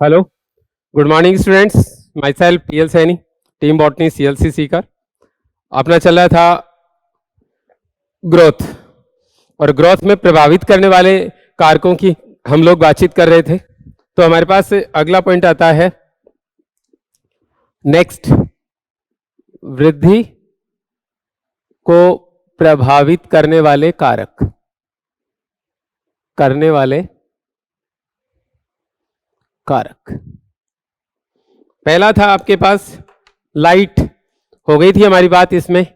Hello, good morning students. My self PL Saini, team botany CLC Sikar. अपना चल रहा था ग्रोथ, और ग्रोथ में प्रभावित करने वाले कारकों की हम लोग बातचीत कर रहे थे। तो हमारे पास अगला पॉइंट आता है नेक्स्ट, वृद्धि को प्रभावित करने वाले कारक। पहला था आपके पास लाइट, हो गई थी हमारी बात इसमें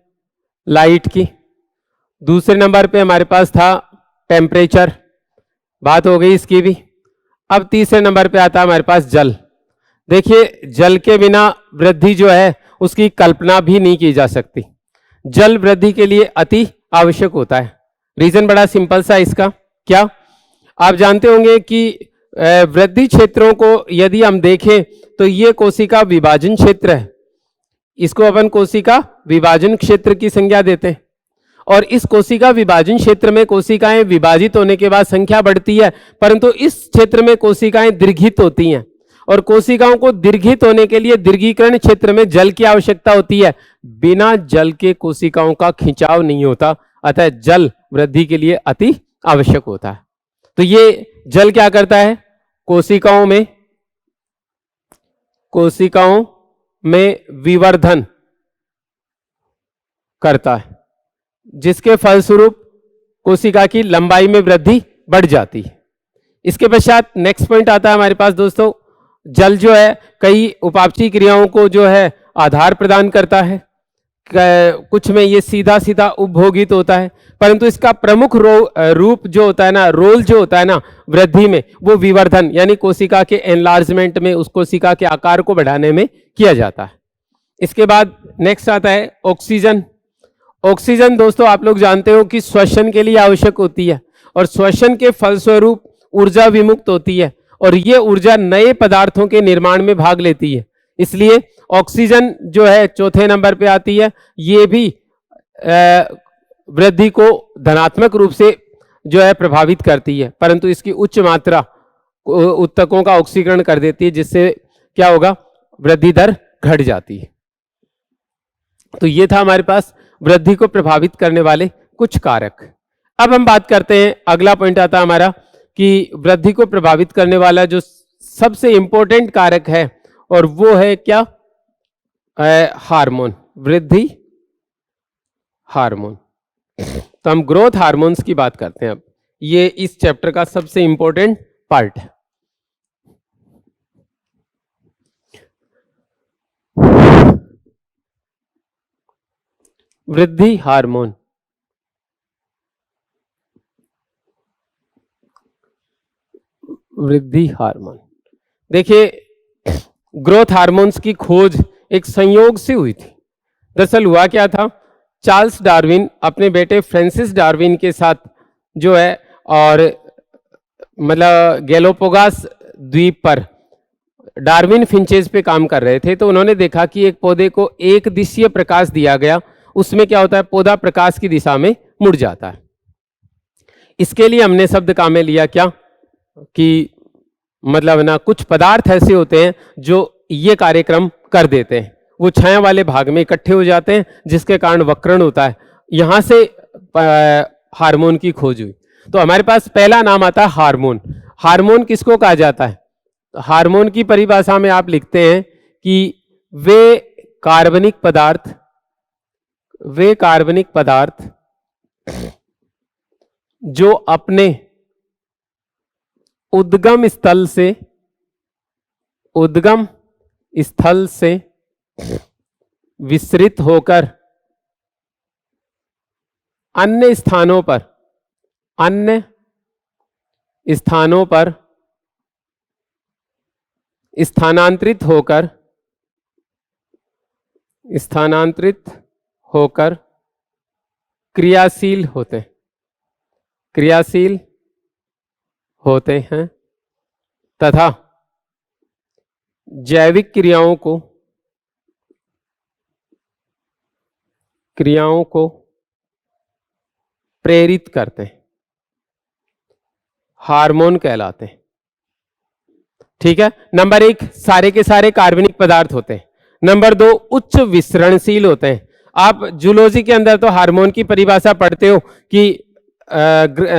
लाइट की। दूसरे नंबर पे हमारे पास था टेम्परेचर, बात हो गई इसकी भी। अब तीसरे नंबर पे आता है हमारे पास जल। देखिए, जल के बिना वृद्धि जो है उसकी कल्पना भी नहीं की जा सकती। जल वृद्धि के लिए अति आवश्यक होता है। रीजन बड़ा सिंपल सा इसका, क्या आप जानते होंगे कि वृद्धि क्षेत्रों को यदि हम देखें तो ये कोशिका विभाजन क्षेत्र है। इसको अपन कोशिका विभाजन क्षेत्र की संज्ञा देते हैं। और इस कोशिका विभाजन क्षेत्र में कोशिकाएं विभाजित होने के बाद संख्या बढ़ती है, परंतु इस क्षेत्र में कोशिकाएं दीर्घित होती हैं। और कोशिकाओं को दीर्घित होने के लिए दीर्घीकरण क्षेत्र में जल की आवश्यकता होती है। बिना जल के कोशिकाओं का खिंचाव नहीं होता, अतः जल वृद्धि के लिए अति आवश्यक होता है। तो ये जल क्या करता है, कोशिकाओं में विवर्धन करता है, जिसके फलस्वरूप कोशिका की लंबाई में वृद्धि बढ़ जाती है। इसके पश्चात नेक्स्ट पॉइंट आता है हमारे पास दोस्तों, जल जो है कई उपापचयी क्रियाओं को जो है आधार प्रदान करता है। कुछ में ये सीधा सीधा उपभोगित होता है, परंतु इसका प्रमुख रूप जो होता है ना, रोल जो होता है ना वृद्धि में, वो विवर्धन यानी कोशिका के एनलार्जमेंट में, उस कोशिका के आकार को बढ़ाने में किया जाता है। इसके बाद नेक्स्ट आता है ऑक्सीजन। ऑक्सीजन दोस्तों आप लोग जानते हो कि श्वसन के लिए आवश्यक होती है, और श्वसन के फलस्वरूप ऊर्जा विमुक्त होती है, और ये ऊर्जा नए पदार्थों के निर्माण में भाग लेती है। इसलिए ऑक्सीजन जो है चौथे नंबर पे आती है। ये भी वृद्धि को धनात्मक रूप से जो है प्रभावित करती है, परंतु इसकी उच्च मात्रा ऊतकों का ऑक्सीकरण कर देती है, जिससे क्या होगा, वृद्धि दर घट जाती है। तो ये था हमारे पास वृद्धि को प्रभावित करने वाले कुछ कारक। अब हम बात करते हैं, अगला पॉइंट आता है हमारा कि वृद्धि को प्रभावित करने वाला जो सबसे इंपॉर्टेंट कारक है, और वो है क्या, हार्मोन, वृद्धि हार्मोन। तो हम ग्रोथ हार्मोन्स की बात करते हैं। अब ये इस चैप्टर का सबसे इंपॉर्टेंट पार्ट है। वृद्धि हार्मोन, वृद्धि हार्मोन। देखिए, ग्रोथ हार्मोन्स की खोज एक संयोग से हुई थी। दरअसल हुआ क्या था, चार्ल्स डार्विन अपने बेटे फ्रांसिस डार्विन के साथ जो है, और मतलब गैलोपोगास द्वीप पर डार्विन फिंचेस पे काम कर रहे थे। तो उन्होंने देखा कि एक पौधे को एक दिशीय प्रकाश दिया गया, उसमें क्या होता है, पौधा प्रकाश की दिशा में मुड़ जाता है। इसके लिए हमने शब्द काम में लिया क्या, कि मतलब ना कुछ पदार्थ ऐसे होते हैं जो ये कार्यक्रम कर देते हैं, वो छाया वाले भाग में इकट्ठे हो जाते हैं, जिसके कारण वक्रण होता है। यहां से हार्मोन की खोज हुई। तो हमारे पास पहला नाम आता है हार्मोन। हार्मोन किसको कहा जाता है, हार्मोन की परिभाषा में आप लिखते हैं कि वे कार्बनिक पदार्थ जो अपने उद्गम स्थल से विसरित होकर अन्य स्थानों पर स्थानांतरित होकर क्रियाशील होते हैं तथा जैविक क्रियाओं को प्रेरित करते हैं, हार्मोन कहलाते हैं। ठीक है। नंबर 1 सारे के सारे कार्बनिक पदार्थ होते हैं। नंबर 2 उच्च विसरणशील होते हैं। आप जूलॉजी के अंदर तो हार्मोन की परिभाषा पढ़ते हो कि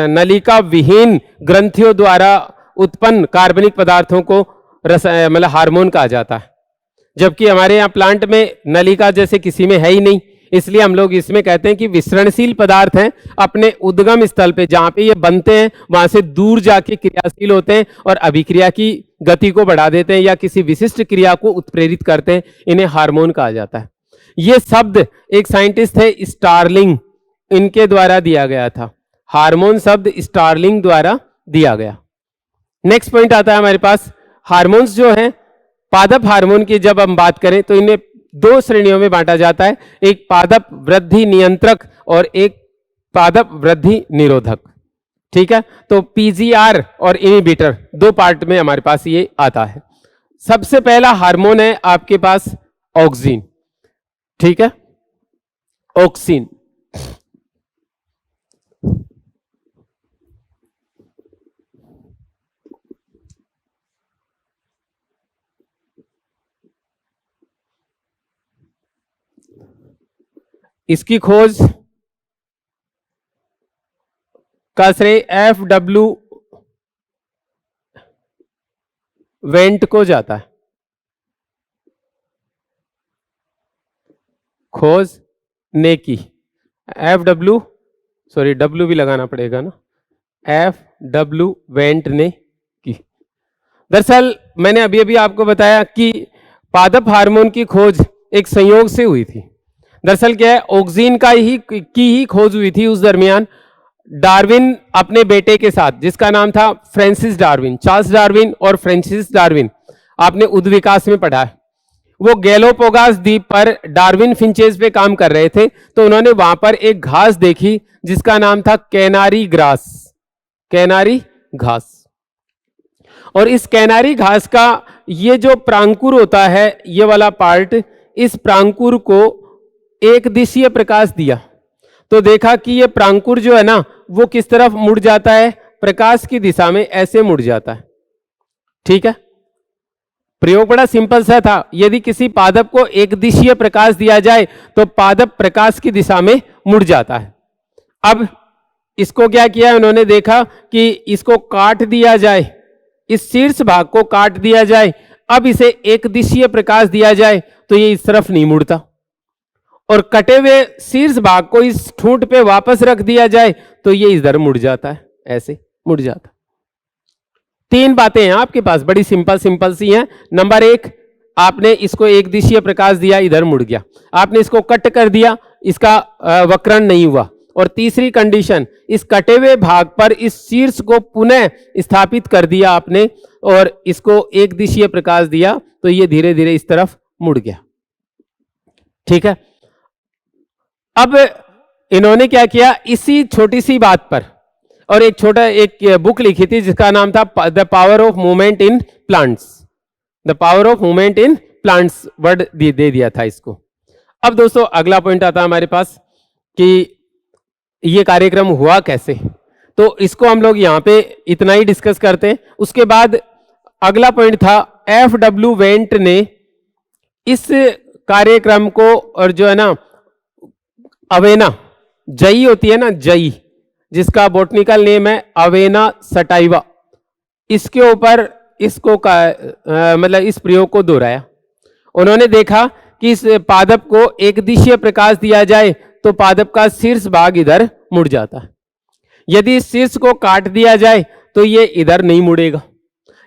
नलिका विहीन ग्रंथियों द्वारा उत्पन्न कार्बनिक पदार्थों को मतलब हार्मोन कहा जाता है, जबकि हमारे यहाँ प्लांट में नलिका जैसे किसी में है ही नहीं, इसलिए हम लोग इसमें कहते हैं कि विसरणशील पदार्थ हैं। अपने उद्गम स्थल पे जहां पे ये बनते हैं वहां से दूर जाके क्रियाशील होते हैं और अभिक्रिया की गति को बढ़ा देते हैं या किसी विशिष्ट क्रिया को उत्प्रेरित करते हैं, इन्हें हार्मोन कहा जाता है। ये शब्द एक साइंटिस्ट थे स्टार्लिंग, इनके द्वारा दिया गया था। हार्मोन शब्द स्टार्लिंग द्वारा दिया गया। नेक्स्ट पॉइंट आता है हमारे पास, हार्मोन्स जो हैं, पादप हार्मोन की जब हम बात करें तो इन्हें 2 श्रेणियों में बांटा जाता है, एक पादप वृद्धि नियंत्रक और एक पादप वृद्धि निरोधक। ठीक है, तो पीजीआर और इनहिबिटर 2 पार्ट में हमारे पास ये आता है। सबसे पहला हार्मोन है आपके पास ऑक्सिन। ठीक है, ऑक्सिन। इसकी खोज का श्रेय एफ.डब्ल्यू. वेंट को जाता है। खोज ने की, एफ.डब्ल्यू. सॉरी डब्ल्यू भी लगाना पड़ेगा ना, एफ.डब्ल्यू. वेंट ने की। दरअसल मैंने अभी अभी आपको बताया कि पादप हार्मोन की खोज एक संयोग से हुई थी। दरअसल क्या है, ऑक्सिन की ही खोज हुई थी उस दरमियान। डार्विन अपने बेटे के साथ, जिसका नाम था फ्रांसिस डार्विन, चार्ल्स डार्विन और फ्रांसिस डार्विन, आपने उद्विकास में पढ़ा है। वो गैलोपोगास द्वीप पर डार्विन फिंचेस पे काम कर रहे थे, तो उन्होंने वहां पर एक घास देखी जिसका नाम था कैनारी ग्रास, कैनारी घास। और इस कैनारी घास का ये जो प्रांकुर होता है, ये वाला पार्ट, इस प्रांकुर को एक दिशीय प्रकाश दिया, तो देखा कि ये प्रांकुर जो है ना वो किस तरफ मुड़ जाता है, प्रकाश की दिशा में ऐसे मुड़ जाता है। ठीक है, प्रयोग बड़ा सिंपल सा था। यदि किसी पादप को एक दिशीय प्रकाश दिया जाए तो पादप प्रकाश की दिशा में मुड़ जाता है। अब इसको क्या किया उन्होंने, देखा कि इसको काट दिया जाए, इस शीर्ष भाग को काट दिया जाए, अब इसे एक दिशीय प्रकाश दिया जाए तो ये इस तरफ नहीं मुड़ता, और कटे हुए शीर्ष भाग को इस ठूंठ पे वापस रख दिया जाए तो ये इधर मुड़ जाता है, ऐसे मुड़ जाता। 3 बातें हैं आपके पास, बड़ी सिंपल सी हैं। नंबर 1, आपने इसको एक दिशीय प्रकाश दिया, इधर मुड़ गया। आपने इसको कट कर दिया, इसका वक्रण नहीं हुआ। और तीसरी कंडीशन, इस कटे हुए भाग पर इस शीर्ष को पुनः स्थापित कर दिया आपने और इसको एक दिशीय प्रकाश दिया तो ये धीरे धीरे इस तरफ मुड़ गया। ठीक है, अब इन्होंने क्या किया, इसी छोटी सी बात पर और एक बुक लिखी थी जिसका नाम था the power of movement in plants, the power of movement in plants, word दे दिया था इसको। अब दोस्तों अगला पॉइंट आता है हमारे पास कि ये कार्यक्रम हुआ कैसे, तो इसको हम लोग यहाँ पे इतना ही डिस्कस करते हैं। उसके बाद अगला पॉइंट था एफ.डब्ल्यू. वेंट ने इस कार्यक्रम को, और जो है ना अवेना जई होती है ना, जई, जिसका बॉटनिकल नेम है अवेना सटाइवा, इसके ऊपर इसको मतलब इस प्रयोग को दोहराया। उन्होंने देखा कि इस पादप को एक दिशीय प्रकाश दिया जाए तो पादप का शीर्ष भाग इधर मुड़ जाता है। यदि इस शीर्ष को काट दिया जाए तो ये इधर नहीं मुड़ेगा।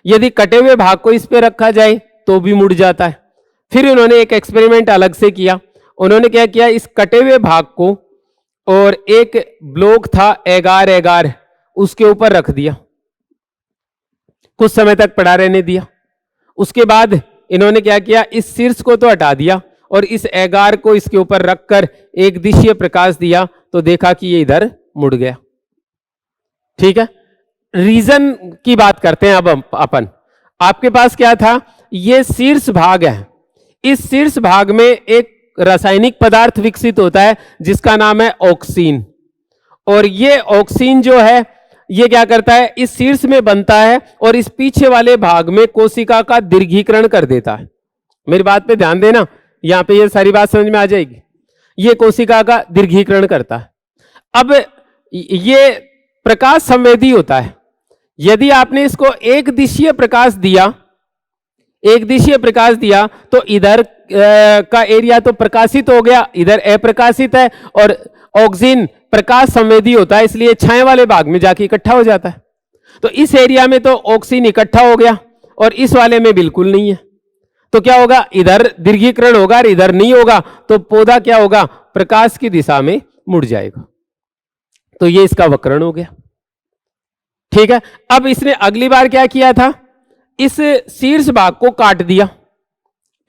यदि कटे हुए भाग को इस पे रखा जाए तो भी मुड़ जाता है। फिर उन्होंने एक एक्सपेरिमेंट अलग से किया। उन्होंने क्या किया, इस कटे हुए भाग को और एक ब्लॉक था एगार, उसके ऊपर रख दिया, कुछ समय तक पड़ा रहने दिया। उसके बाद इन्होंने क्या किया, इस शीर्ष को तो हटा दिया और इस एगार को इसके ऊपर रखकर एक दिशीय प्रकाश दिया तो देखा कि ये इधर मुड़ गया। ठीक है, रीजन की बात करते हैं अब अपन। आपके पास क्या था, ये शीर्ष भाग है, इस शीर्ष भाग में एक रासायनिक पदार्थ विकसित होता है जिसका नाम है ऑक्सीन, और ये ऑक्सीन जो है ये क्या करता है, इस शीर्ष में बनता है और इस पीछे वाले भाग में कोशिका का दीर्घीकरण कर देता है। मेरी बात पे ध्यान देना, यहां पे ये सारी बात समझ में आ जाएगी। ये कोशिका का दीर्घीकरण करता है। अब ये प्रकाश संवेदी होता है। यदि आपने इसको एक दिशीय प्रकाश दिया, एक दिशीय प्रकाश दिया, तो इधर का एरिया तो प्रकाशित हो गया, इधर अप्रकाशित है, और ऑक्सीजन प्रकाश संवेदी होता है, इसलिए छाया वाले भाग में जाके इकट्ठा हो जाता है। तो इस एरिया में तो ऑक्सीजन इकट्ठा हो गया और इस वाले में बिल्कुल नहीं है। तो क्या होगा, इधर दीर्घीकरण होगा और इधर नहीं होगा, तो पौधा क्या होगा, प्रकाश की दिशा में मुड़ जाएगा। तो ये इसका वक्रण हो गया। ठीक है, अब इसने अगली बार क्या किया था, इस शीर्ष भाग को काट दिया,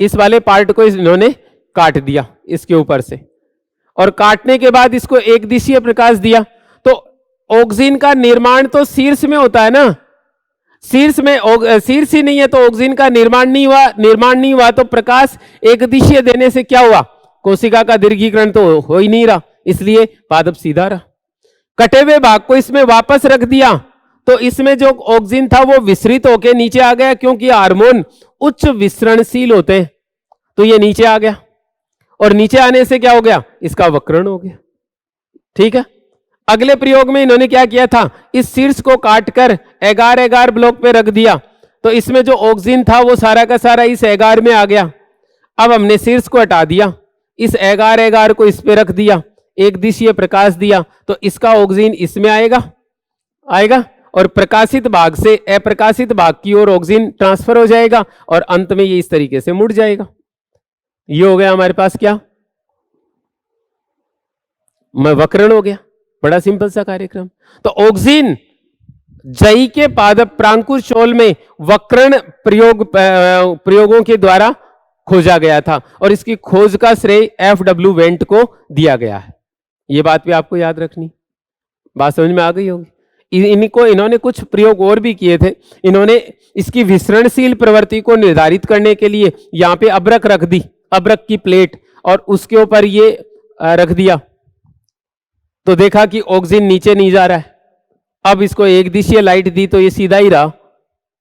इस वाले पार्ट को इन्होंने काट दिया इसके ऊपर से, और काटने के बाद इसको एक दिशीय प्रकाश दिया। तो ऑक्सीजन का निर्माण तो शीर्ष में होता है ना, शीर्ष में शीर्ष ही नहीं है तो ऑक्सीजन का निर्माण नहीं हुआ, तो प्रकाश एक दिशीय देने से क्या हुआ, कोशिका का दीर्घीकरण तो हो ही नहीं रहा, इसलिए पादप सीधा रहा। कटे हुए भाग को इसमें वापस रख दिया, तो इसमें जो ऑक्सीजन था वो विसरित होकर नीचे आ गया, क्योंकि हार्मोन उच्च विसरणशील होते हैं, तो ये नीचे आ गया, और नीचे आने से क्या हो गया, इसका वक्रण हो गया। ठीक है, अगले प्रयोग में इन्होंने क्या किया था, इस शीर्ष को काटकर एगार एगार ब्लॉक पे रख दिया, तो इसमें जो ऑक्सीजन था वो सारा का सारा इस एगार में आ गया। अब हमने शीर्ष को हटा दिया, इस एगार एगार को इस पे रख दिया, एक दिशीय प्रकाश दिया, तो इसका ऑक्सीजन इसमें आएगा, और प्रकाशित भाग से अप्रकाशित भाग की ओर ऑक्सीजन ट्रांसफर हो जाएगा, और अंत में ये इस तरीके से मुड़ जाएगा। ये हो गया हमारे पास क्या, वक्रण हो गया। बड़ा सिंपल सा कार्यक्रम। तो ऑक्सीजन जई के पादप प्रांकुर शोल में वक्रण प्रयोगों के द्वारा खोजा गया था, और इसकी खोज का श्रेय FW वेंट को दिया गया है। ये बात भी आपको याद रखनी, बात समझ में आ गई होगी। इन्होंने कुछ प्रयोग और भी किए थे। इन्होंने इसकी विसरणशील प्रवृत्ति को निर्धारित करने के लिए यहां पे अब्रक रख दी, अब्रक की प्लेट, और उसके ऊपर ये रख दिया, तो देखा कि ऑक्सीजन नीचे नहीं जा रहा है। अब इसको एक दिशीय लाइट दी तो ये सीधा ही रहा,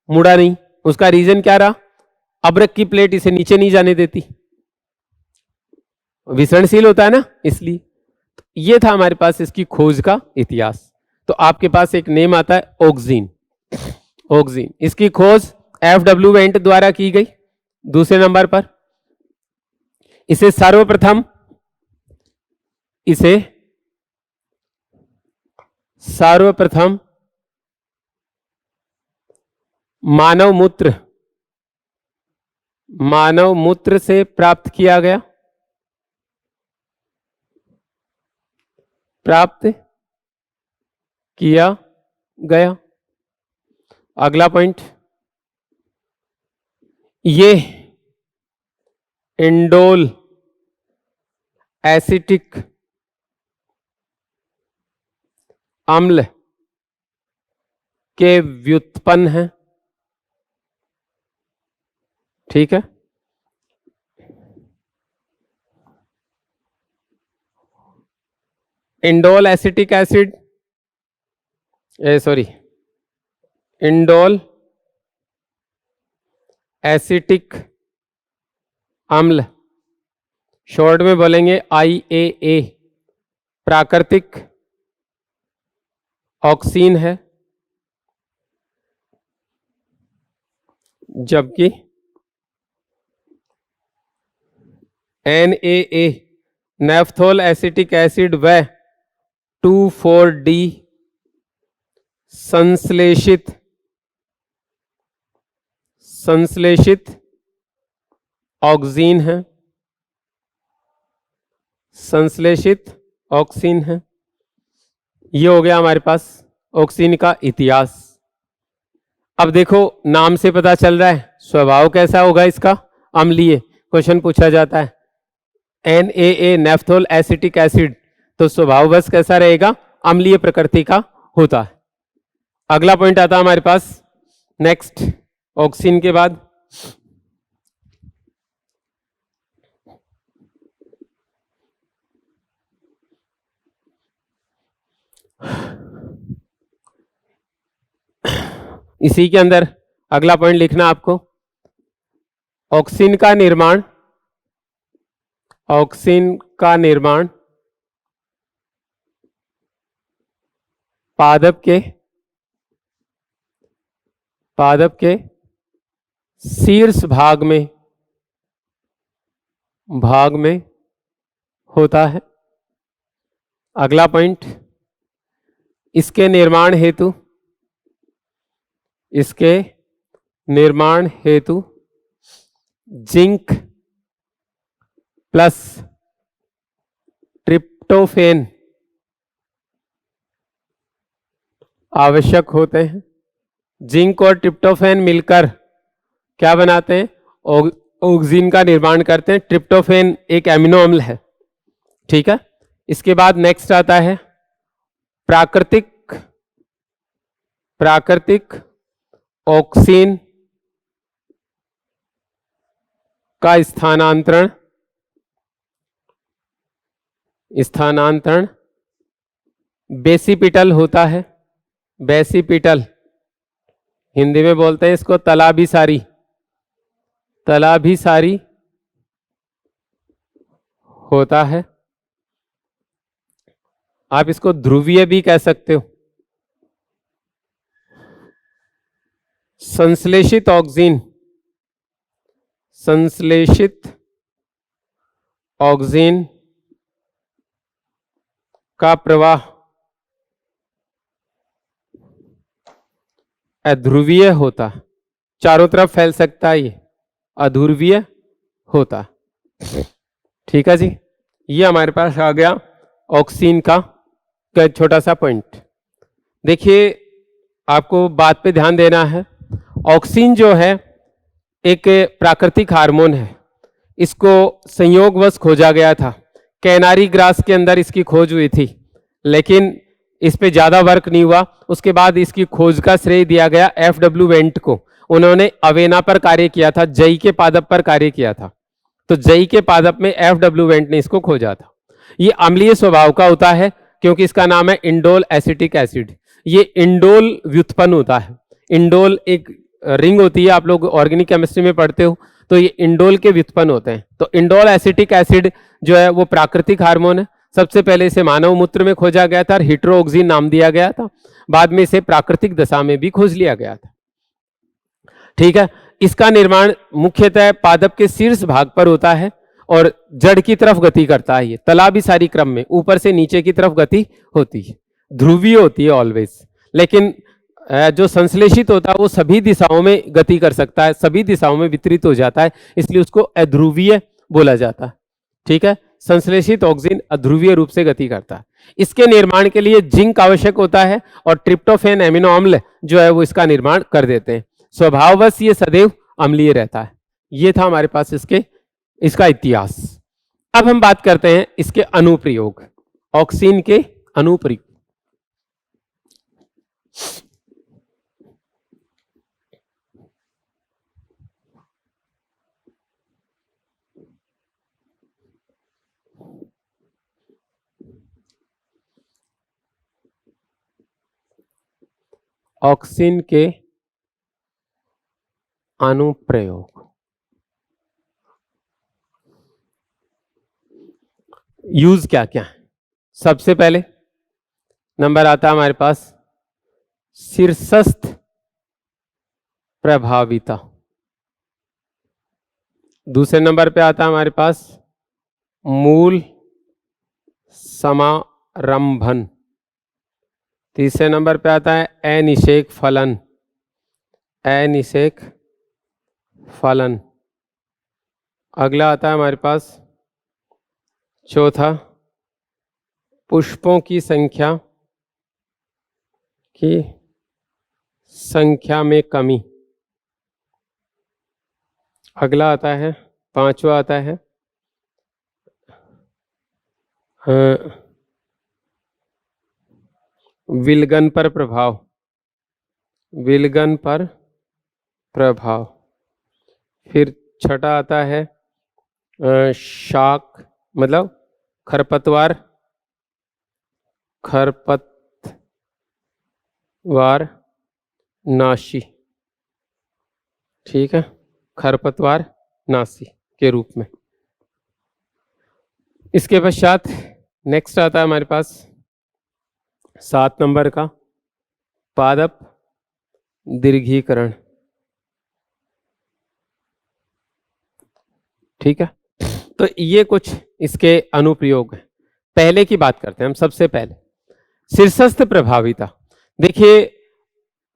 मुड़ा नहीं। उसका रीजन क्या रहा, अब्रक की प्लेट इसे नीचे नहीं जाने देती, विसरणशील होता है ना, इसलिए। तो ये था हमारे पास इसकी खोज का इतिहास। तो आपके पास एक नेम आता है ऑक्सीजन। इसकी खोज FW वेंट द्वारा की गई। दूसरे नंबर पर इसे सर्वप्रथम मानव मूत्र से प्राप्त किया गया। अगला पॉइंट, ये इंडोल एसिटिक अम्ल के व्युत्पन्न है। ठीक है, इंडोल एसिटिक अम्ल, शॉर्ट में बोलेंगे IAA, प्राकृतिक ऑक्सीन है, जबकि NAA नेफ्थोल एसिटिक एसिड व 2,4-D संश्लेषित ऑक्सीन है, ये हो गया हमारे पास ऑक्सीन का इतिहास। अब देखो नाम से पता चल रहा है स्वभाव कैसा होगा इसका, अम्लीय। क्वेश्चन पूछा जाता है NAA नेफ्थोल एसिटिक एसिड, तो स्वभाव बस कैसा रहेगा, अम्लीय प्रकृति का होता है। अगला पॉइंट आता है हमारे पास नेक्स्ट, ऑक्सीन के बाद इसी के अंदर अगला पॉइंट लिखना आपको, ऑक्सिन का निर्माण, ऑक्सिन का निर्माण पादप के शीर्ष भाग में होता है। अगला पॉइंट, इसके निर्माण हेतु जिंक प्लस ट्रिप्टोफेन आवश्यक होते हैं। जिंक और ट्रिप्टोफेन मिलकर क्या बनाते हैं, ऑक्सिन का निर्माण करते हैं। ट्रिप्टोफेन एक एमिनो अम्ल है, ठीक है। इसके बाद नेक्स्ट आता है प्राकृतिक ऑक्सिन का स्थानांतरण बेसिपिटल होता है। बेसिपिटल हिंदी में बोलते हैं इसको तलाभिसारी होता है। आप इसको ध्रुवीय भी कह सकते हो। संश्लेषित ऑक्सिन का प्रवाह अध्रुवीय होता, चारों तरफ फैल सकता है, ये अध्रुवीय होता। ठीक है जी, ये हमारे पास आ गया ऑक्सिन का छोटा सा पॉइंट। देखिए आपको बात पे ध्यान देना है, ऑक्सिन जो है एक प्राकृतिक हार्मोन है। इसको संयोगवश खोजा गया था, कैनारी ग्रास के अंदर इसकी खोज हुई थी, लेकिन इस पे ज्यादा वर्क नहीं हुआ। उसके बाद इसकी खोज का श्रेय दिया गया एफ.डब्ल्यू. वेंट को। उन्होंने अवेना पर कार्य किया था, जई के पादप पर कार्य किया था, तो जई के पादप में एफ.डब्ल्यू. वेंट ने इसको खोजा था। ये अम्लीय स्वभाव का होता है क्योंकि इसका नाम है इंडोल एसिटिक एसिड। ये इंडोल व्युत्पन्न होता है। इंडोल एक रिंग होती है, आप लोग ऑर्गेनिक केमिस्ट्री में पढ़ते हो, तो ये इंडोल के व्युत्पन्न होते हैं। तो इंडोल एसिटिक एसिड जो है वो प्राकृतिक हार्मोन है। सबसे पहले इसे मानव मूत्र में खोजा गया था और हिट्रोऑक्सिन नाम दिया गया था। बाद में इसे प्राकृतिक दशा में भी खोज लिया गया था। ठीक है, इसका निर्माण मुख्यतः पादप के शीर्ष भाग पर होता है और जड़ की तरफ गति करता है। ये तलाभिसारी क्रम में ऊपर से नीचे की तरफ गति होती है, ध्रुवीय होती है ऑलवेज। लेकिन जो संश्लेषित होता है वो सभी दिशाओं में गति कर सकता है, सभी दिशाओं में वितरित हो जाता है, इसलिए उसको अध्रुवीय बोला जाता है। ठीक है, संश्लेषित ऑक्सिन अध्रुवीय रूप से गति करता है। इसके निर्माण के लिए जिंक आवश्यक होता है और ट्रिप्टोफेन एमिनो अम्ल जो है वो इसका निर्माण कर देते हैं। स्वभाववश ये सदैव अम्लीय रहता है। ये था हमारे पास इसका इतिहास। अब हम बात करते हैं इसके अनुप्रयोग, ऑक्सिन के अनुप्रयोग। ऑक्सिन के अनुप्रयोग। यूज क्या क्या है? सबसे पहले नंबर आता है हमारे पास शीर्षस्थ प्रभाविता। दूसरे नंबर पे आता है हमारे पास मूल समारंभन। तीसरे नंबर पे आता है अनिषेक फलन, अनिषेक फलन। अगला आता है हमारे पास चौथा पुष्पों की संख्या में कमी। अगला आता है पांचवा आता है विलगन पर प्रभाव, विलगन पर प्रभाव। फिर छठा आता है शाक मतलब खरपतवार नाशी, ठीक है, खरपतवार नाशी के रूप में। इसके पश्चात नेक्स्ट आता है हमारे पास 7 नंबर का पादप दीर्घीकरण, ठीक है। तो ये कुछ इसके अनुप्रयोग हैं। पहले की बात करते हैं हम। सबसे पहले शीर्षस्थ प्रभाविता। देखिए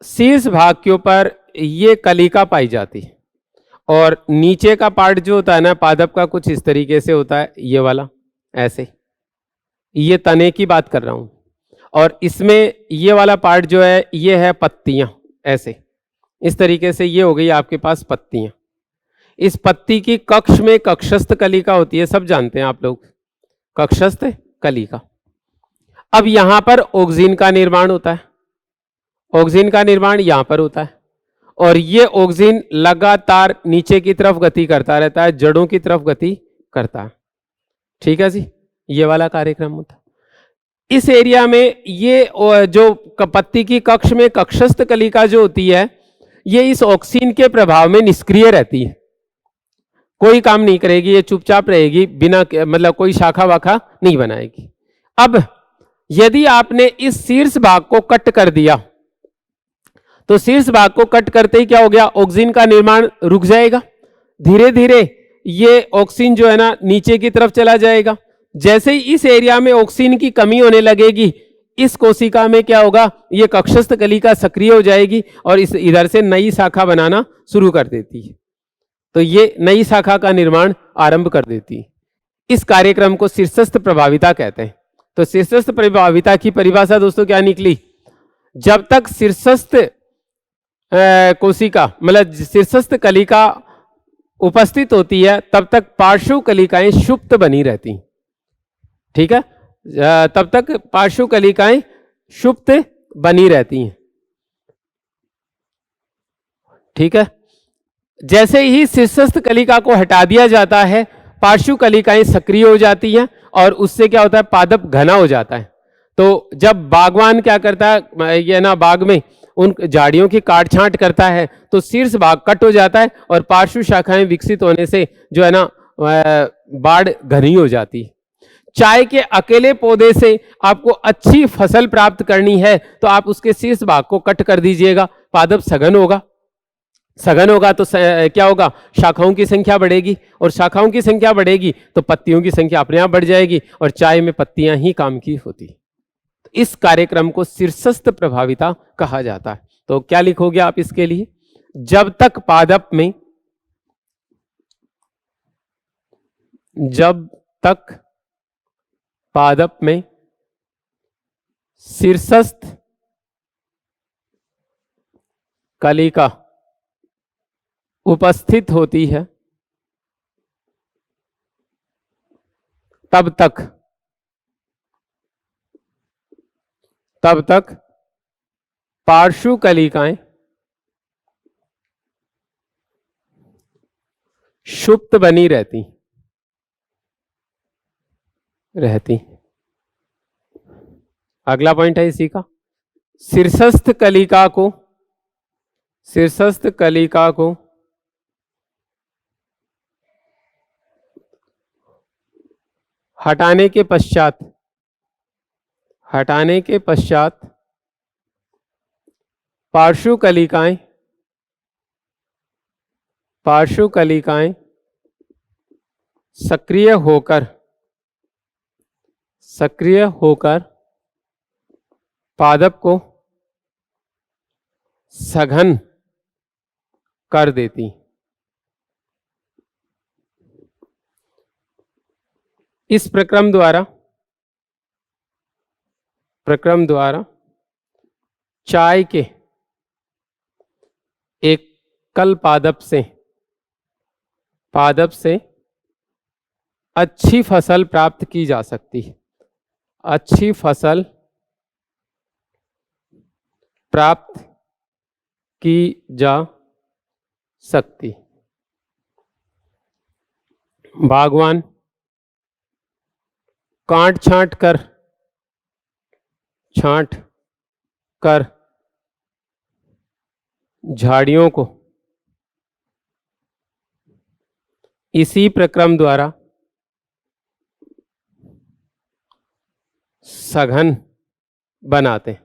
शीर्ष भाग के ऊपर ये कलिका पाई जाती है और नीचे का पार्ट जो होता है ना पादप का कुछ इस तरीके से होता है, ये वाला ऐसे, ये तने की बात कर रहा हूं। और इसमें ये वाला पार्ट जो है ये है पत्तियां, ऐसे इस तरीके से ये हो गई आपके पास पत्तियां। इस पत्ती की कक्ष में कक्षस्थ कलिका होती है, सब जानते हैं आप लोग, कक्षस्थ कलिका। अब यहां पर ऑक्सीन का निर्माण होता है, ऑक्सीन का निर्माण यहां पर होता है और ये ऑक्सीन लगातार नीचे की तरफ गति करता रहता है, जड़ों की तरफ गति करता है, ठीक है जी। ये वाला कार्यक्रम होता है। इस एरिया में ये जो पत्ती की कक्ष में कक्षस्थ कलिका जो होती है ये इस ऑक्सीन के प्रभाव में निष्क्रिय रहती है, कोई काम नहीं करेगी, ये चुपचाप रहेगी, बिना मतलब कोई शाखा वाखा नहीं बनाएगी। अब यदि आपने इस शीर्ष भाग को कट कर दिया तो शीर्ष भाग को कट करते ही क्या हो गया, ऑक्सीन का निर्माण रुक जाएगा, धीरे धीरे ये ऑक्सीन जो है ना नीचे की तरफ चला जाएगा। जैसे ही इस एरिया में ऑक्सीन की कमी होने लगेगी इस कोशिका में क्या होगा, ये कक्षस्थ कलिका सक्रिय हो जाएगी और इस इधर से नई शाखा बनाना शुरू कर देती है। तो ये नई शाखा का निर्माण आरंभ कर देती है। इस कार्यक्रम को शीर्षस्थ प्रभाविता कहते हैं। तो शीर्षस्थ प्रभाविता की परिभाषा दोस्तों क्या निकली, जब तक शीर्षस्थ कोशिका मतलब शीर्षस्थ कलिका उपस्थित होती है तब तक पार्श्व कलिकाएं सुप्त बनी रहती, ठीक है, तब तक पार्श्व कलिकाएं सुप्त बनी रहती हैं, ठीक है। जैसे ही शीर्षस्थ कलिका को हटा दिया जाता है पार्श्व कलिकाएं सक्रिय हो जाती हैं और उससे क्या होता है, पादप घना हो जाता है। तो जब बागवान क्या करता है, ये ना बाग में उन झाड़ियों की काट छांट करता है तो शीर्ष भाग कट हो जाता है और पार्श्व शाखाएं विकसित होने से जो है ना बाढ़ घनी हो जाती है। चाय के अकेले पौधे से आपको अच्छी फसल प्राप्त करनी है तो आप उसके शीर्ष भाग को कट कर दीजिएगा, पादप सघन होगा, सघन होगा तो क्या होगा, शाखाओं की संख्या बढ़ेगी और शाखाओं की संख्या बढ़ेगी तो पत्तियों की संख्या अपने आप बढ़ जाएगी और चाय में पत्तियां ही काम की होती। इस कार्यक्रम को शीर्षस्थ प्रभाविता कहा जाता है। तो क्या लिखोगे आप इसके लिए, जब तक पादप में, जब तक पादप में शीर्षस्थ कलिका उपस्थित होती है तब तक पार्श्व कलिकाएं सुप्त बनी रहती। अगला पॉइंट है इसी का, शीर्षस्थ कलिका को हटाने के पश्चात पार्श्व कलिकाएं सक्रिय होकर पादप को सघन कर देती। इस प्रक्रम द्वारा चाय के एकल पादप से अच्छी फसल प्राप्त की जा सकती है, अच्छी फसल प्राप्त की जा सकती। बागवान काट छांट कर झाड़ियों को इसी प्रक्रम द्वारा सघन बनाते हैं।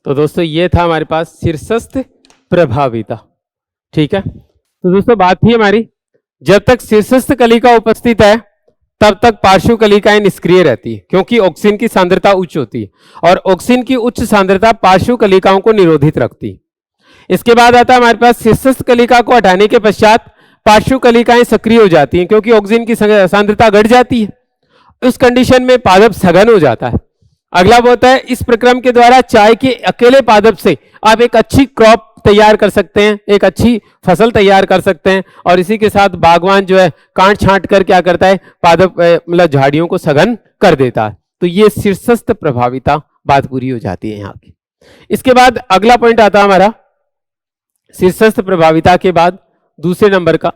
तो दोस्तों ये था हमारे पास शीर्षस्थ प्रभाविता। ठीक है, तो दोस्तों बात थी हमारी, जब तक शीर्षस्थ कलिका उपस्थित है तब तक पार्श्व कलिकाएं निष्क्रिय रहती है, क्योंकि ऑक्सीन की सांद्रता उच्च होती है और ऑक्सीन की उच्च सांद्रता पार्श्व कलिकाओं को निरोधित रखती है। इसके बाद आता है हमारे पास शीर्षस्थ कलिका को हटाने के पश्चात पार्श्व कलिकाएं सक्रिय हो जाती हैं, क्योंकि ऑक्सीन की सांद्रता घट जाती है। उस कंडीशन में पादप सघन हो जाता है। अगला होता है, इस प्रक्रम के द्वारा चाय के अकेले पादप से आप एक अच्छी क्रॉप तैयार कर सकते हैं, एक अच्छी फसल तैयार कर सकते हैं, और इसी के साथ बागवान जो है काट छांट कर क्या करता है, पादप मतलब झाड़ियों को सघन कर देता है। तो ये शीर्षस्थ प्रभाविता बात पूरी हो जाती है यहाँ की। इसके बाद अगला पॉइंट आता है हमारा शीर्षस्थ प्रभाविता के बाद दूसरे नंबर का,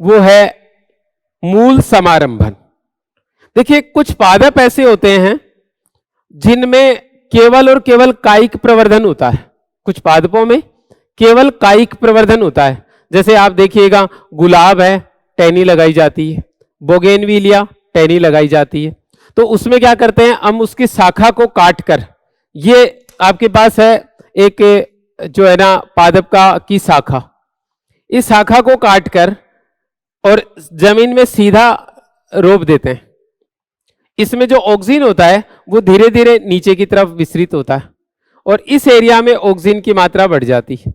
वो है मूल समारंभन। देखिए कुछ पादप ऐसे होते हैं जिनमें केवल और केवल कायिक प्रवर्धन होता है। कुछ पादपों में केवल कायिक प्रवर्धन होता है। जैसे आप देखिएगा गुलाब है, टहनी लगाई जाती है, बोगेनविलिया टहनी लगाई जाती है। तो उसमें क्या करते हैं, हम उसकी शाखा को काट कर, ये आपके पास है एक जो है ना पादप का की शाखा, इस शाखा को काट कर और जमीन में सीधा रोप देते हैं। इसमें जो ऑक्सीजन होता है वो धीरे धीरे नीचे की तरफ विस्तृत होता है और इस एरिया में ऑक्सीजन की मात्रा बढ़ जाती है।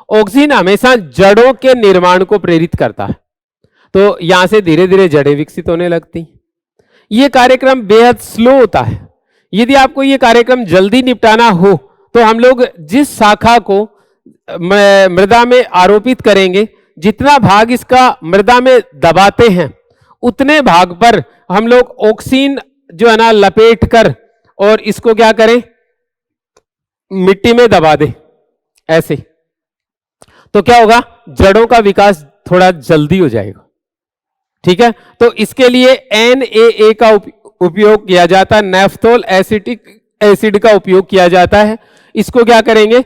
ऑक्सीजन हमेशा जड़ों के निर्माण को प्रेरित करता है, तो यहां से धीरे धीरे जड़ें विकसित होने लगती हैं। यह कार्यक्रम बेहद स्लो होता है। यदि आपको यह कार्यक्रम जल्दी निपटाना हो तो हम लोग जिस शाखा को मृदा में आरोपित करेंगे, जितना भाग इसका मृदा में दबाते हैं उतने भाग पर हम लोग ऑक्सीन जो है ना लपेट कर और इसको क्या करें, मिट्टी में दबा दें ऐसे, तो क्या होगा, जड़ों का विकास थोड़ा जल्दी हो जाएगा। ठीक है, तो इसके लिए NaA का उपयोग किया जाता है, नेफ्थोल एसिटिक एसिड का उपयोग किया जाता है। इसको क्या करेंगे,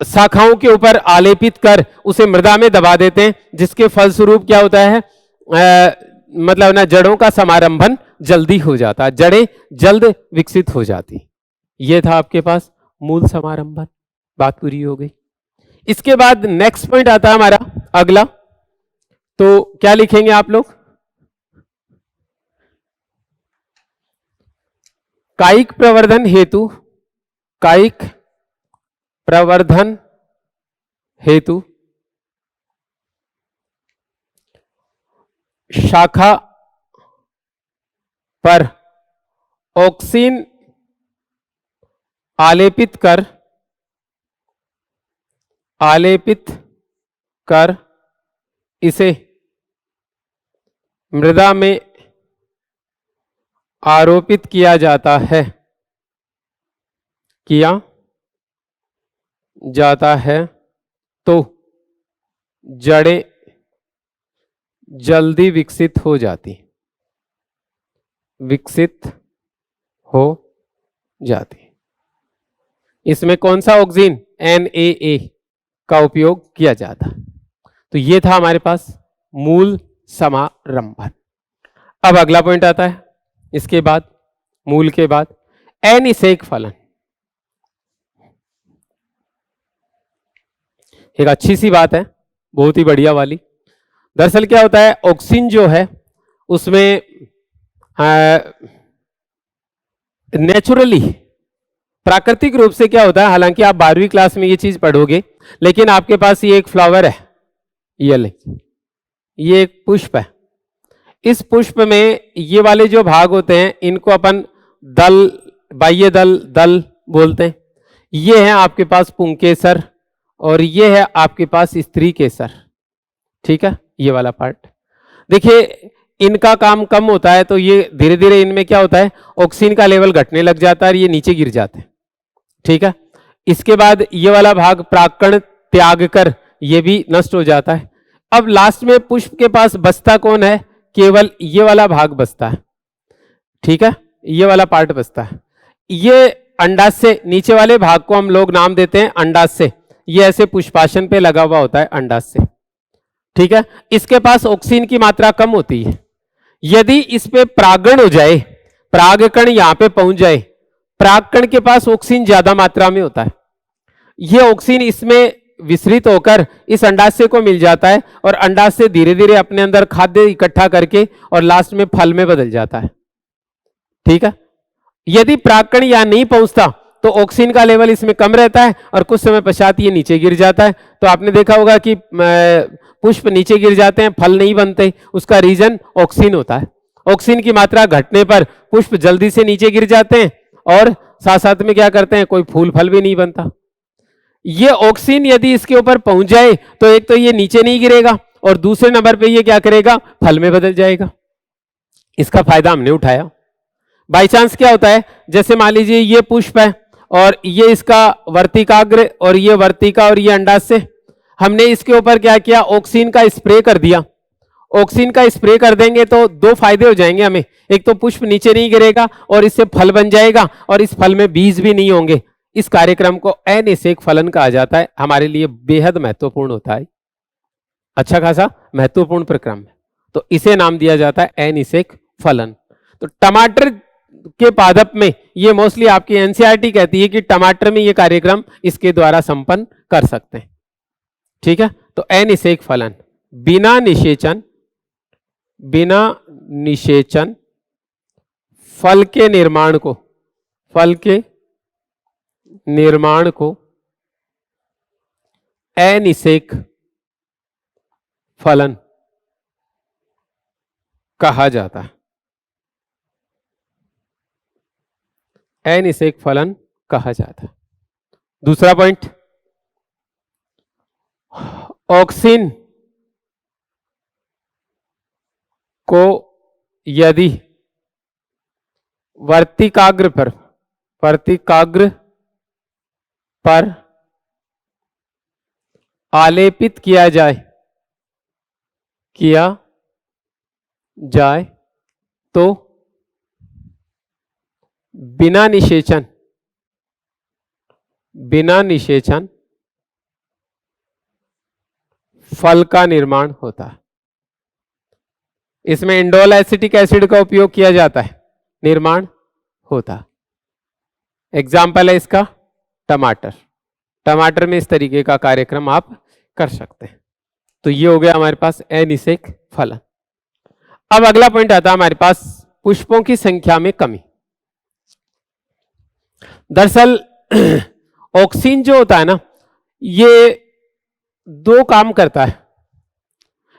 शाखाओं के ऊपर आलेपित कर उसे मृदा में दबा देते हैं, जिसके फलस्वरूप क्या होता है, मतलब ना जड़ों का समारंभन जल्दी हो जाता है, जड़ें जल्द विकसित हो जाती। ये था आपके पास मूल समारंभन, बात पूरी हो गई। इसके बाद नेक्स्ट पॉइंट आता है हमारा अगला, तो क्या लिखेंगे आप लोग, कायिक प्रवर्धन हेतु, कायिक प्रवर्धन हेतु शाखा पर ऑक्सीन आलेपित कर इसे मृदा में आरोपित किया जाता है, तो जड़ें जल्दी विकसित हो जाती इसमें कौन सा ऑक्सीजन, NaA का उपयोग किया जाता। तो ये था हमारे पास मूल समारंभन। अब अगला पॉइंट आता है, इसके बाद मूल के बाद अनिषेक फलन। एक अच्छी सी बात है, बहुत ही बढ़िया वाली। दरअसल क्या होता है, ऑक्सीजन जो है उसमें नेचुरली प्राकृतिक रूप से क्या होता है, हालांकि आप 12वीं क्लास में ये चीज पढ़ोगे, लेकिन आपके पास ये एक फ्लावर है, ये एक पुष्प है। इस पुष्प में ये वाले जो भाग होते हैं इनको अपन दल, बाह्य दल बोलते हैं। ये है आपके पास पुंकेसर और ये है आपके पास स्त्री केसर। ठीक है, ये वाला पार्ट देखिए, इनका काम कम होता है तो ये धीरे धीरे इनमें क्या होता है, ऑक्सीजन का लेवल घटने लग जाता है और ये नीचे गिर जाते हैं। ठीक है, इसके बाद ये वाला भाग प्राकण त्याग कर ये भी नष्ट हो जाता है। अब लास्ट में पुष्प के पास बचता कौन है, केवल ये वाला भाग बचता है। ठीक है, ये वाला पार्ट बचता है। ये अंडाशय, नीचे वाले भाग को हम लोग नाम देते हैं अंडाशय, ये ऐसे पुष्पासन पे लगा हुआ होता है अंडाशय। ठीक है, इसके पास ऑक्सीजन की मात्रा कम होती है। यदि इस पे परागण हो जाए, परागकण यहां पे पहुंच जाए, परागकण के पास ऑक्सीजन ज्यादा मात्रा में होता है, ये ऑक्सीजन इसमें विसरित होकर इस अंडाशय को मिल जाता है और अंडाशय धीरे धीरे अपने अंदर खाद्य इकट्ठा करके और लास्ट में फल में बदल जाता है। ठीक है, यदि परागकण यहां नहीं पहुंचता तो ऑक्सीजन का लेवल इसमें कम रहता है और कुछ समय पश्चात ये नीचे गिर जाता है। तो आपने देखा होगा कि पुष्प नीचे गिर जाते हैं, फल नहीं बनते, उसका रीजन ऑक्सीजन होता है। ऑक्सीजन की मात्रा घटने पर पुष्प जल्दी से नीचे गिर जाते हैं और साथ साथ में क्या करते हैं, कोई फूल फल भी नहीं बनता। ये ऑक्सीजन यदि इसके ऊपर पहुंच जाए तो एक तो ये नीचे नहीं गिरेगा और दूसरे नंबर पे ये क्या करेगा, फल में बदल जाएगा। इसका फायदा हमने उठाया। बाई चांस क्या होता है, जैसे मान लीजिए ये पुष्प है और ये इसका वर्तिकाग्र और ये वर्तिका और ये अंडाशय, हमने इसके ऊपर क्या किया, ऑक्सीजन का स्प्रे कर दिया। ऑक्सीजन का स्प्रे कर देंगे तो दो फायदे हो जाएंगे हमें, एक तो पुष्प नीचे नहीं गिरेगा और इससे फल बन जाएगा और इस फल में बीज भी नहीं होंगे। इस कार्यक्रम को अनिषेक फलन कहा जाता है, हमारे लिए बेहद महत्वपूर्ण होता है, अच्छा खासा महत्वपूर्ण प्रक्रम है, तो इसे नाम दिया जाता है अनिषेक फलन। तो टमाटर के पादप में ये मोस्टली आपकी एनसीईआरटी कहती है कि टमाटर में ये कार्यक्रम इसके द्वारा संपन्न कर सकते हैं। ठीक है, तो अनिषेक फलन बिना निषेचन फल के निर्माण को अनिषेक फलन कहा जाता है। अनिषेक फलन कहा जाता है। दूसरा पॉइंट, ऑक्सीजन को यदि वर्तिकाग्र पर आलेपित किया जाए तो बिना निषेचन फल का निर्माण होता है। इसमें इंडोल एसिटिक एसिड का उपयोग किया जाता है, निर्माण होता है। एग्जाम्पल है इसका टमाटर में इस तरीके का कार्यक्रम आप कर सकते हैं। तो ये हो गया हमारे पास अनिषेक फलन। अब अगला पॉइंट आता है हमारे पास पुष्पों की संख्या में कमी। दरअसल ऑक्सीजन जो होता है ना, ये दो काम करता है।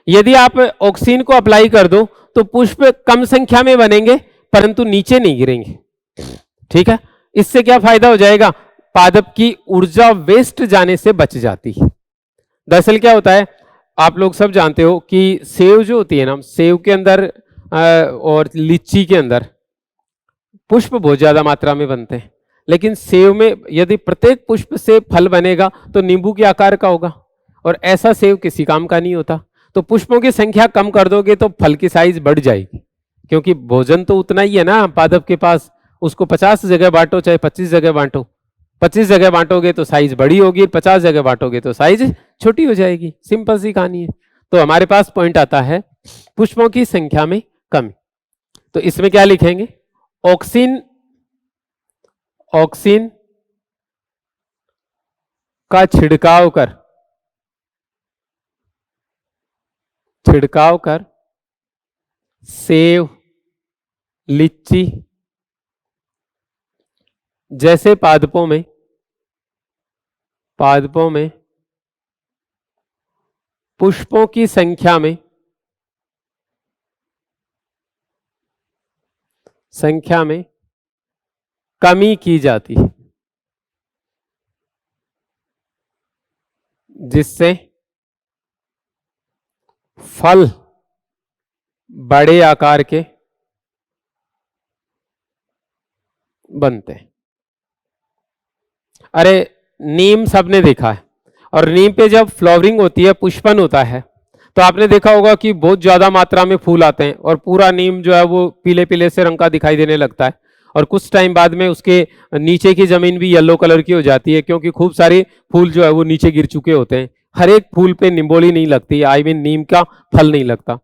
यदि आप ऑक्सीजन को अप्लाई कर दो तो पुष्प कम संख्या में बनेंगे परंतु नीचे नहीं गिरेंगे। ठीक है, इससे क्या फायदा हो जाएगा, पादप की ऊर्जा वेस्ट जाने से बच जाती है। दरअसल क्या होता है, आप लोग सब जानते हो कि सेव जो होती है ना, सेव के अंदर और लीची के अंदर पुष्प बहुत ज्यादा मात्रा में बनते हैं, लेकिन सेव में यदि प्रत्येक पुष्प से फल बनेगा तो नींबू के आकार का होगा और ऐसा सेव किसी काम का नहीं होता। तो पुष्पों की संख्या कम कर दोगे तो फल की साइज बढ़ जाएगी, क्योंकि भोजन तो उतना ही है ना पादप के पास, उसको 50 जगह बांटो चाहे 25 जगह बांटो, 25 जगह बांटोगे तो साइज बड़ी होगी, 50 जगह बांटोगे तो साइज छोटी हो जाएगी। सिंपल सी कहानी है। तो हमारे पास पॉइंट आता है पुष्पों की संख्या में कमी। तो इसमें क्या लिखेंगे, ऑक्सीजन का छिड़काव कर सेव, लीची जैसे पादपों में पुष्पों की संख्या में कमी की जाती है, जिससे फल बड़े आकार के बनते हैं। अरे नीम सबने देखा है, और नीम पे जब फ्लावरिंग होती है, पुष्पन होता है, तो आपने देखा होगा कि बहुत ज्यादा मात्रा में फूल आते हैं और पूरा नीम जो है वो पीले पीले से रंग का दिखाई देने लगता है। और कुछ टाइम बाद में उसके नीचे की जमीन भी येलो कलर की हो जाती है, क्योंकि खूब सारे फूल जो है वो नीचे गिर चुके होते हैं। हर एक फूल पे निम्बोली नहीं लगती, आई मीन नीम का फल नहीं लगता।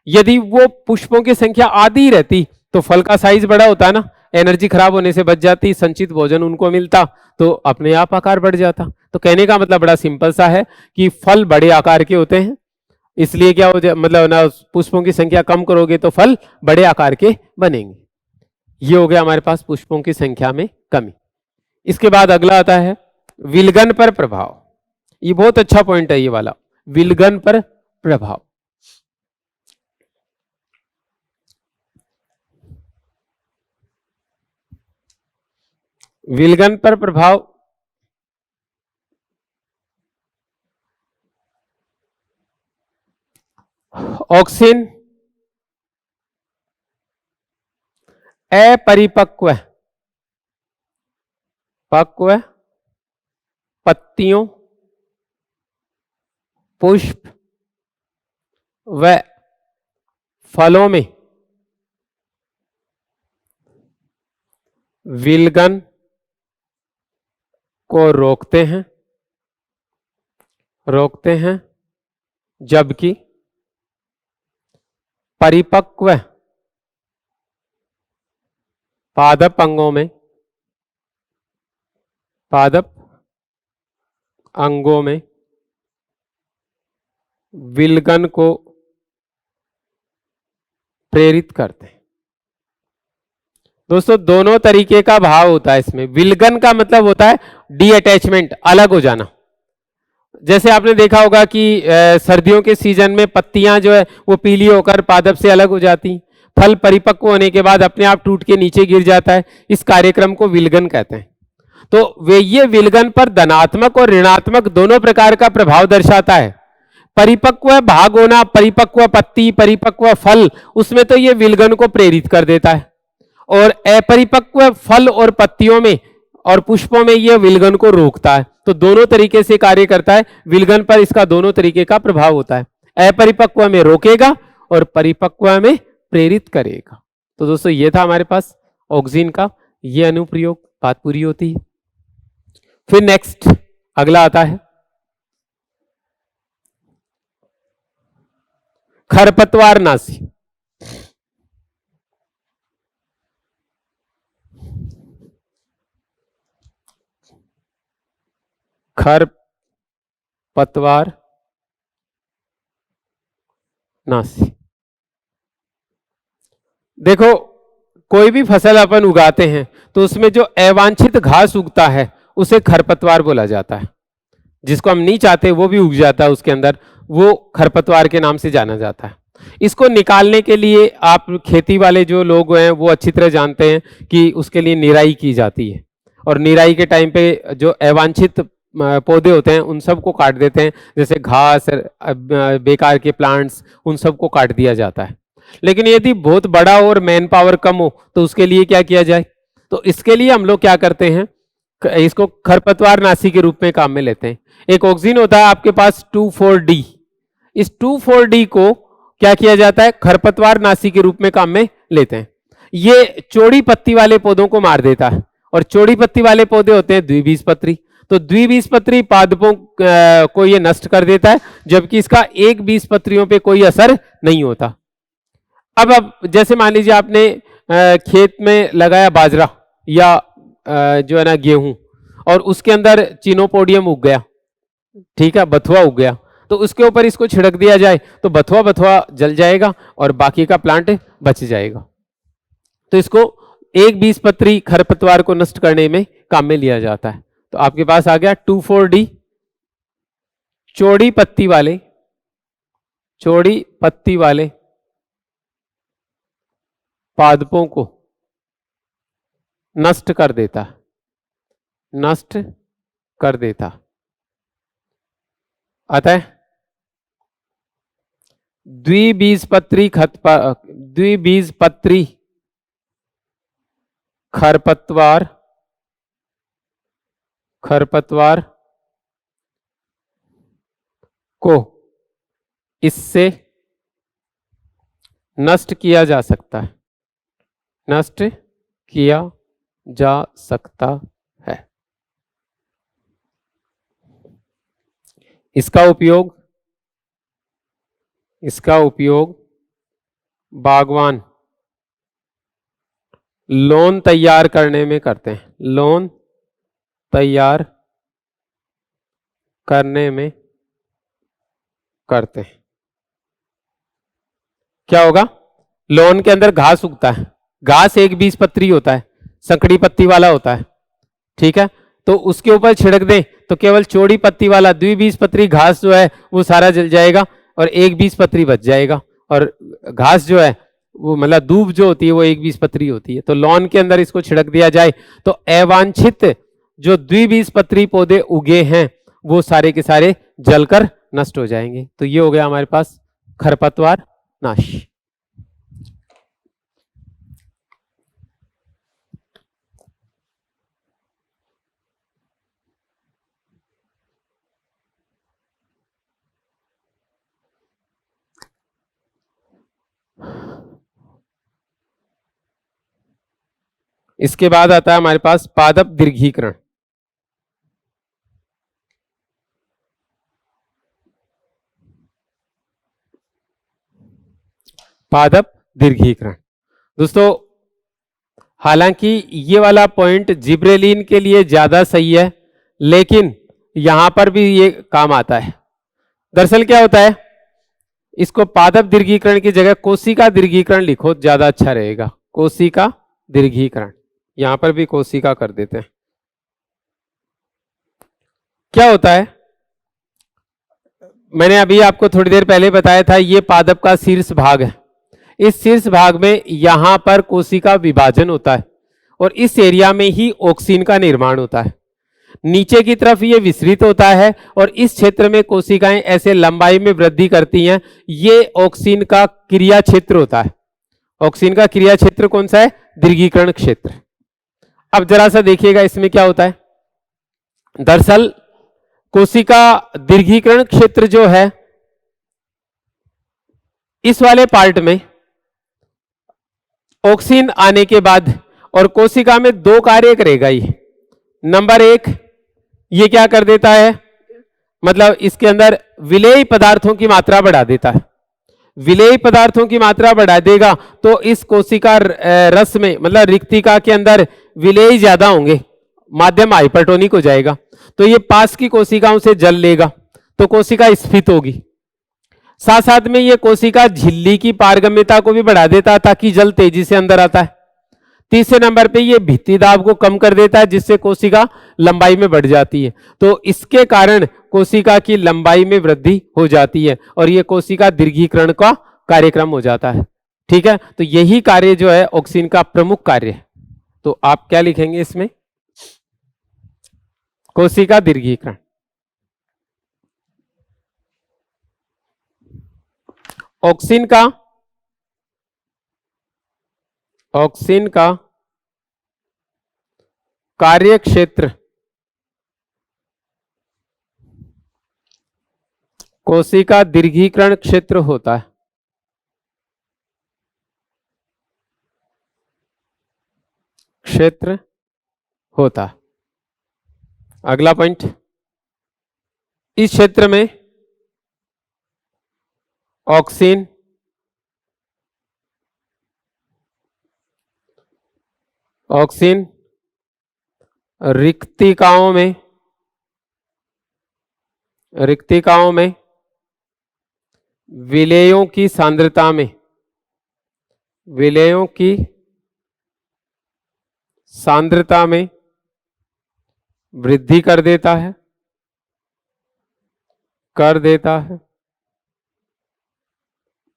यदि वो पुष्पों की संख्या आधी ही रहती तो फल का साइज बड़ा होता ना, एनर्जी खराब होने से बच जाती, संचित भोजन उनको मिलता, तो अपने आप आकार बढ़ जाता। तो कहने का मतलब बड़ा सिंपल सा है कि फल बड़े आकार के होते हैं, इसलिए क्या हो जाए, मतलब ना पुष्पों की संख्या कम करोगे तो फल बड़े आकार के बनेंगे। ये हो गया हमारे पास पुष्पों की संख्या में कमी। इसके बाद अगला आता है विलगन पर प्रभाव। ये बहुत अच्छा पॉइंट है ये वाला, विलगन पर प्रभाव। विलगन पर प्रभाव ऑक्सिन अपरिपक्व पक्व पत्तियों, पुष्प व फलों में विलगन को रोकते हैं, जबकि परिपक्व पादप अंगों में विलगन को प्रेरित करते हैं। दोस्तों दोनों तरीके का भाव होता है इसमें। विलगन का मतलब होता है डीअटैचमेंट, अलग हो जाना। जैसे आपने देखा होगा कि सर्दियों के सीजन में पत्तियां जो है वो पीली होकर पादप से अलग हो जाती, फल परिपक्व होने के बाद अपने आप टूट के नीचे गिर जाता है। इस कार्यक्रम को विलगन कहते हैं। तो वे ये विलगन पर धनात्मक और ऋणात्मक दोनों प्रकार का प्रभाव दर्शाता है। परिपक्व भाग होना, परिपक्व पत्ती, परिपक्व फल, उसमें तो ये विलगन को प्रेरित कर देता है, और अपरिपक्व फल और पत्तियों में और पुष्पों में यह विलगन को रोकता है। तो दोनों तरीके से कार्य करता है विलगन पर, इसका दोनों तरीके का प्रभाव होता है। अपरिपक्व में रोकेगा और परिपक्व में प्रेरित करेगा। तो दोस्तों ये था हमारे पास ऑक्सिन का ये अनुप्रयोग, बात पूरी होती है। फिर नेक्स्ट अगला आता है खरपतवारनाशी। खरपतवार नाशी, देखो कोई भी फसल अपन उगाते हैं तो उसमें जो अवांछित घास उगता है उसे खरपतवार बोला जाता है। जिसको हम नहीं चाहते वो भी उग जाता है उसके अंदर, वो खरपतवार के नाम से जाना जाता है। इसको निकालने के लिए आप खेती वाले जो लोग हैं वो अच्छी तरह जानते हैं कि उसके लिए निराई की जाती है, और निराई के टाइम पे जो अवांछित पौधे होते हैं उन सबको काट देते हैं, जैसे घास, बेकार के प्लांट्स, उन सबको काट दिया जाता है। लेकिन यदि बहुत बड़ा और मैन पावर कम हो तो उसके लिए क्या किया जाए, तो इसके लिए हम लोग क्या करते हैं, इसको खरपतवार नाशी के रूप में काम में लेते हैं। एक ऑक्सिन होता है आपके पास 2,4-D, इस 2,4-D को क्या किया जाता है, खरपतवार नाशी के रूप में काम में लेते हैं। ये चौड़ी पत्ती वाले पौधों को मार देता है, और चौड़ी पत्ती वाले पौधे होते हैं द्विबीजपत्री, तो द्विबीजपत्री पादपों को ये नष्ट कर देता है, जबकि इसका एक बीजपत्रियों पे कोई असर नहीं होता। अब जैसे मान लीजिए आपने खेत में लगाया बाजरा या जो है ना गेहूं, और उसके अंदर चिनोपोडियम उग गया, ठीक है, बथुआ उग गया, तो उसके ऊपर इसको छिड़क दिया जाए तो बथुआ बथुआ जल जाएगा और बाकी का प्लांट बच जाएगा। तो इसको एक बीजपत्री खरपतवार को नष्ट करने में काम में लिया जाता है। तो आपके पास आ गया 2,4-D, चौड़ी पत्ती वाले पादपों को नष्ट कर देता, अतः द्विबीजपत्री खरपतवार को इससे नष्ट किया जा सकता है, किया जा सकता है। इसका उपयोग बागवान लोन तैयार करने में करते हैं। लोन तैयार करने में करते हैं। क्या होगा? लोन के अंदर घास उगता है, घास एक बीजपत्री होता है, संकड़ी पत्ती वाला होता है, ठीक है। तो उसके ऊपर छिड़क दें तो केवल चौड़ी पत्ती वाला द्विबीजपत्री घास जो है वो सारा जल जाएगा और एक बीजपत्री बच जाएगा। और घास जो है वो मतलब दूब जो होती है वो एक बीजपत्री होती है। तो लॉन के अंदर इसको छिड़क दिया जाए तो अवांछित जो द्विबीजपत्री पौधे उगे हैं वो सारे के सारे जलकर नष्ट हो जाएंगे। तो ये हो गया हमारे पास खरपतवार नाश। इसके बाद आता है हमारे पास पादप दीर्घीकरण। पादप दीर्घीकरण दोस्तों, हालांकि ये वाला पॉइंट जिब्रेलिन के लिए ज्यादा सही है, लेकिन यहां पर भी ये काम आता है। दरअसल क्या होता है, इसको पादप दीर्घीकरण की जगह कोशिका दीर्घीकरण लिखो, ज्यादा अच्छा रहेगा। कोशिका दीर्घीकरण, यहां पर भी कोशिका कर देते हैं। क्या होता है, मैंने अभी आपको थोड़ी देर पहले बताया था, ये पादप का शीर्ष भाग है। इस शीर्ष भाग में यहां पर कोशिका विभाजन होता है और इस एरिया में ही ऑक्सीन का निर्माण होता है। नीचे की तरफ ये विस्तृत होता है और इस क्षेत्र में कोशिकाएं ऐसे लंबाई में वृद्धि करती हैं। ये ऑक्सीन का क्रिया क्षेत्र होता है। ऑक्सीन का क्रिया क्षेत्र कौन सा है? दीर्घीकरण क्षेत्र। अब जरा सा देखिएगा इसमें क्या होता है। दरअसल कोशिका दीर्घीकरण क्षेत्र जो है, इस वाले पार्ट में ऑक्सीन आने के बाद और कोशिका में दो कार्य करेगा ये। नंबर एक, ये क्या कर देता है, मतलब इसके अंदर विलेय पदार्थों की मात्रा बढ़ा देता है। विलेय पदार्थों की मात्रा बढ़ा देगा तो इस कोशिका रस में मतलब रिक्तिका के अंदर विलेय ज्यादा होंगे, माध्यम हाइपरटोनिक हो जाएगा। तो ये पास की कोशिकाओं से जल लेगा तो कोशिका स्फीत होगी। साथ साथ में ये कोशिका झिल्ली की पारगम्यता को भी बढ़ा देता है ताकि जल तेजी से अंदर आता है। तीसरे नंबर पे ये भित्ति दाब को कम कर देता है जिससे कोशिका लंबाई में बढ़ जाती है। तो इसके कारण कोशिका की लंबाई में वृद्धि हो जाती है और ये कोशिका दीर्घीकरण का कार्यक्रम हो जाता है। ठीक है, तो यही कार्य जो है ऑक्सीन का प्रमुख कार्य है। तो आप क्या लिखेंगे इसमें? कोशिका दीर्घीकरण। ऑक्सीन का कार्य क्षेत्र कोशिका दीर्घीकरण क्षेत्र होता है। क्षेत्र होता है। अगला पॉइंट, इस क्षेत्र में ऑक्सीन रिक्तिकाओं में विलेयों की सांद्रता में वृद्धि कर देता है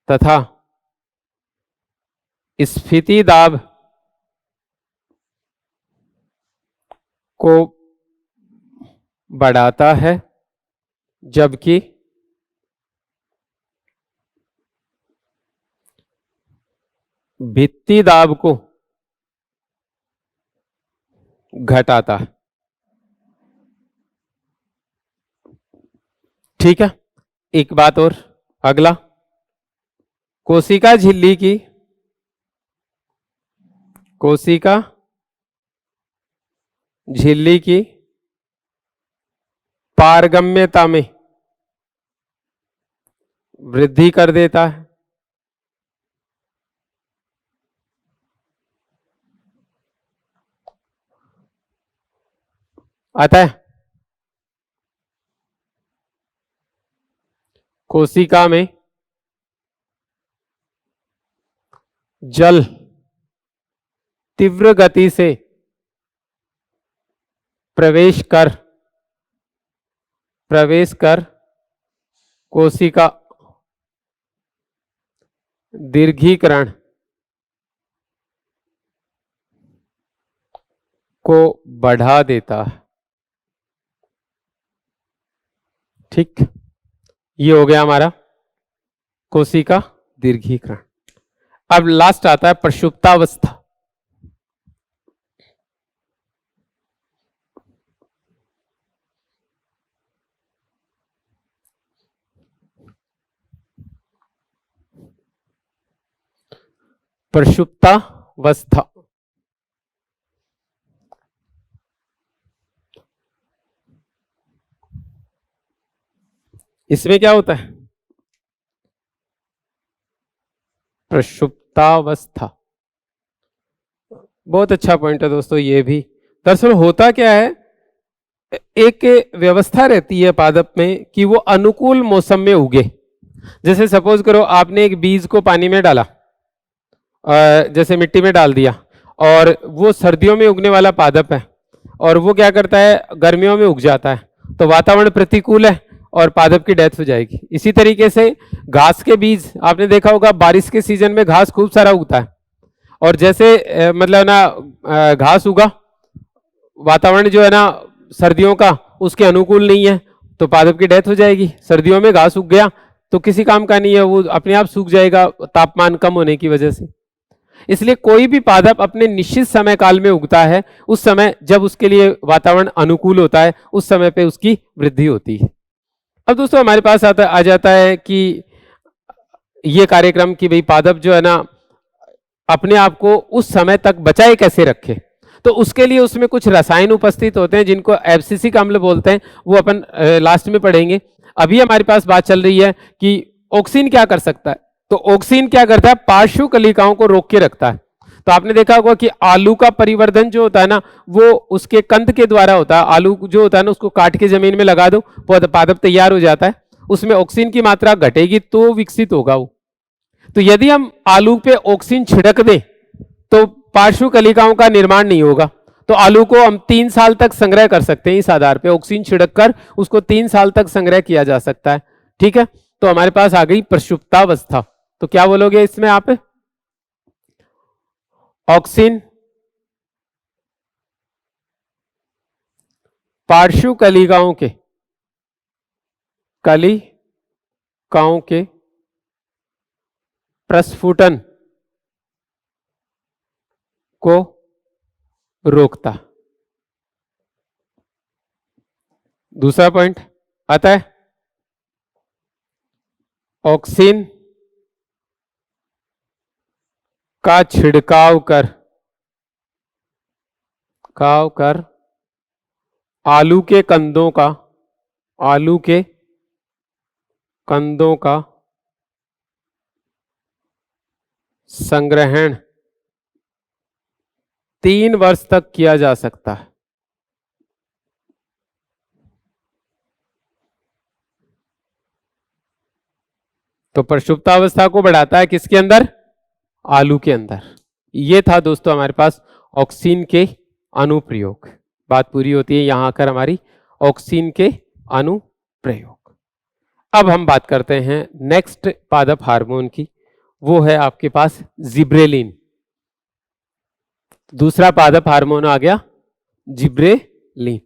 तथा स्फीति दाब को बढ़ाता है, जबकि भित्ति दाब को घटाता है। ठीक है, एक बात और, अगला, कोशिका झिल्ली की झिल्ली की पारगम्यता में वृद्धि कर देता है। आता है। कोशिका में जल तीव्र गति से प्रवेश कर कोशिका दीर्घीकरण को बढ़ा देता है। ठीक, ये हो गया हमारा कोशिका दीर्घीकरण। अब लास्ट आता है प्रसुप्तावस्था। प्रसुप्तावस्था इसमें क्या होता है? प्रसुप्तावस्था बहुत अच्छा पॉइंट है दोस्तों। ये भी दरअसल होता क्या है, एक व्यवस्था रहती है पादप में कि वो अनुकूल मौसम में उगे। जैसे सपोज करो आपने एक बीज को पानी में डाला, जैसे मिट्टी में डाल दिया, और वो सर्दियों में उगने वाला पादप है, और वो क्या करता है, गर्मियों में उग जाता है, तो वातावरण प्रतिकूल है और पादप की डेथ हो जाएगी। इसी तरीके से घास के बीज आपने देखा होगा, बारिश के सीजन में घास खूब सारा उगता है, और जैसे मतलब ना घास उगा, वातावरण जो है ना सर्दियों का उसके अनुकूल नहीं है, तो पादप की डेथ हो जाएगी। सर्दियों में घास उग गया तो किसी काम का नहीं है, वो अपने आप सूख जाएगा तापमान कम होने की वजह से। इसलिए कोई भी पादप अपने निश्चित समय काल में उगता है, उस समय जब उसके लिए वातावरण अनुकूल होता है, उस समय पे उसकी वृद्धि होती है। अब दोस्तों हमारे पास आ जाता है कि ये कार्यक्रम कि भाई पादप जो है ना अपने आप को उस समय तक बचाए कैसे रखे। तो उसके लिए उसमें कुछ रसायन उपस्थित होते हैं जिनको एब्सिसिक अम्ल बोलते हैं, वो अपन लास्ट में पढ़ेंगे। अभी हमारे पास बात चल रही है कि ऑक्सीन क्या कर सकता है। तो ऑक्सीन क्या करता है, पार्श्व कलिकाओं को रोक के रखता है। तो आपने देखा होगा कि आलू का परिवर्धन जो होता है ना, वो उसके कंद के द्वारा होता है। आलू जो होता है ना, उसको काट के जमीन में लगा दो, पादप तैयार हो जाता है। उसमें ऑक्सीन की मात्रा घटेगी तो विकसित होगा वो। तो यदि हम आलू पे ऑक्सीन छिड़क दें तो पार्श्व कलिकाओं का निर्माण नहीं होगा। तो आलू को हम 3 साल तक संग्रह कर सकते हैं, इस आधार पे ऑक्सीन छिड़क कर उसको 3 साल तक संग्रह किया जा सकता है। ठीक है, तो हमारे पास आ गई प्रसुप्तावस्था। तो क्या बोलोगे इसमें आप? ऑक्सीन पार्श्व कलिकाओं के प्रस्फुटन को रोकता। दूसरा पॉइंट आता है, ऑक्सीन का छिड़काव कर आलू के कंदों का संग्रहण 3 वर्ष तक किया जा सकता है। तो प्रसुप्तावस्था को बढ़ाता है किसके अंदर? आलू के अंदर। ये था दोस्तों हमारे पास ऑक्सीन के अनुप्रयोग। बात पूरी होती है यहां आकर हमारी ऑक्सीन के अनुप्रयोग। अब हम बात करते हैं नेक्स्ट पादप हार्मोन की, वो है आपके पास जिब्रेलिन। दूसरा पादप हार्मोन आ गया जिब्रेलिन।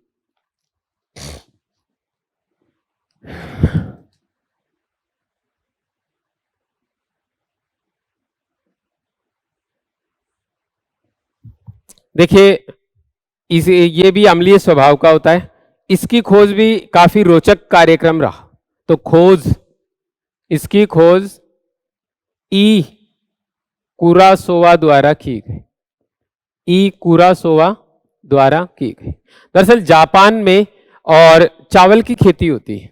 देखिए ये भी अम्लीय स्वभाव का होता है। इसकी खोज भी काफी रोचक कार्यक्रम रहा। तो इसकी खोज ई कुरासोवा द्वारा की गई। ई कुरासोवा द्वारा की गई। दरअसल जापान में और चावल की खेती होती है,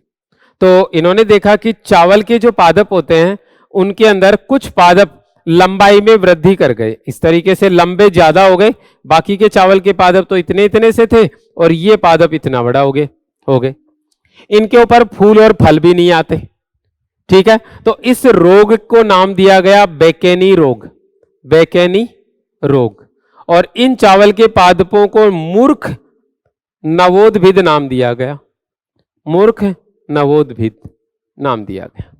तो इन्होंने देखा कि चावल के जो पादप होते हैं उनके अंदर कुछ पादप लंबाई में वृद्धि कर गए, इस तरीके से लंबे ज्यादा हो गए। बाकी के चावल के पादप तो इतने इतने से थे और ये पादप इतना बड़ा हो गए। इनके ऊपर फूल और फल भी नहीं आते। ठीक है, तो इस रोग को नाम दिया गया बेकेनी रोग, बेकेनी रोग। और इन चावल के पादपों को मूर्ख नवोद्भिद नाम दिया गया, मूर्ख नवोद्भिद नाम दिया गया,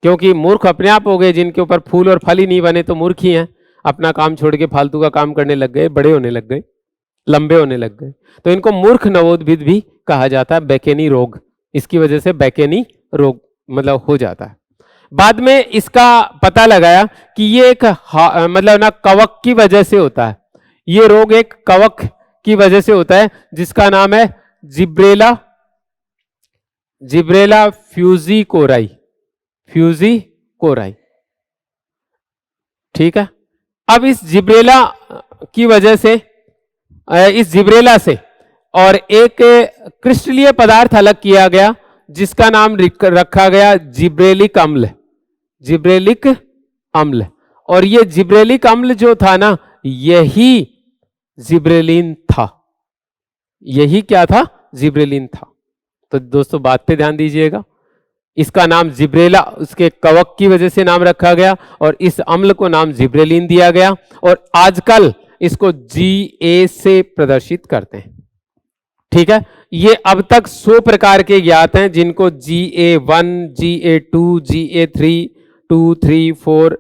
क्योंकि मूर्ख अपने आप हो गए, जिनके ऊपर फूल और फल ही नहीं बने तो मूर्ख ही हैं, अपना काम छोड़ के फालतू का काम करने लग गए, बड़े होने लग गए, लंबे होने लग गए, तो इनको मूर्ख नवोद्भिद भी कहा जाता है, बेकेनी रोग। इसकी वजह से बेकेनी रोग मतलब हो जाता है। बाद में इसका पता लगाया कि ये एक मतलब ना कवक की वजह से होता है, ये रोग एक कवक की वजह से होता है जिसका नाम है जिब्रेला, जिब्रेला फ्यूजिकोराई, फ्यूजिकोराई। ठीक है, अब इस जिब्रेला की वजह से, इस जिब्रेला से और एक क्रिस्टलीय पदार्थ अलग किया गया जिसका नाम रखा गया जिब्रेलिक अम्ल, जिब्रेलिक अम्ल। और ये जिब्रेलिक अम्ल जो था ना, यही जिब्रेलिन था, यही क्या था, जिब्रेलिन था। तो दोस्तों बात पे ध्यान दीजिएगा, इसका नाम जिब्रेला उसके कवक की वजह से नाम रखा गया और इस अम्ल को नाम जिब्रेलिन दिया गया और आजकल इसको GA से प्रदर्शित करते हैं। ठीक है, ये अब तक 100 प्रकार के ज्ञात हैं जिनको GA1, GA2, GA3, 2, 3, 4 ...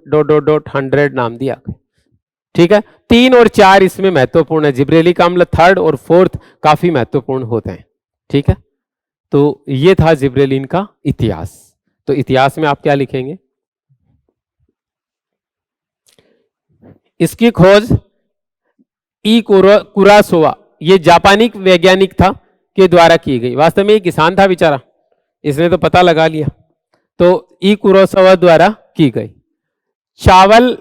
100 नाम दिया गया। ठीक है, 3 और 4 इसमें महत्वपूर्ण है, जिब्रेलिक अम्ल 3rd और 4th काफी महत्वपूर्ण होते हैं। ठीक है, तो ये था जिब्रेलिन का इतिहास। तो इतिहास में आप क्या लिखेंगे, इसकी खोज ई कुरासोवा, ये जापानी वैज्ञानिक था, के द्वारा की गई। वास्तव में ये किसान था बेचारा, इसने तो पता लगा लिया, तो ई कुरासोवा द्वारा की गई। चावल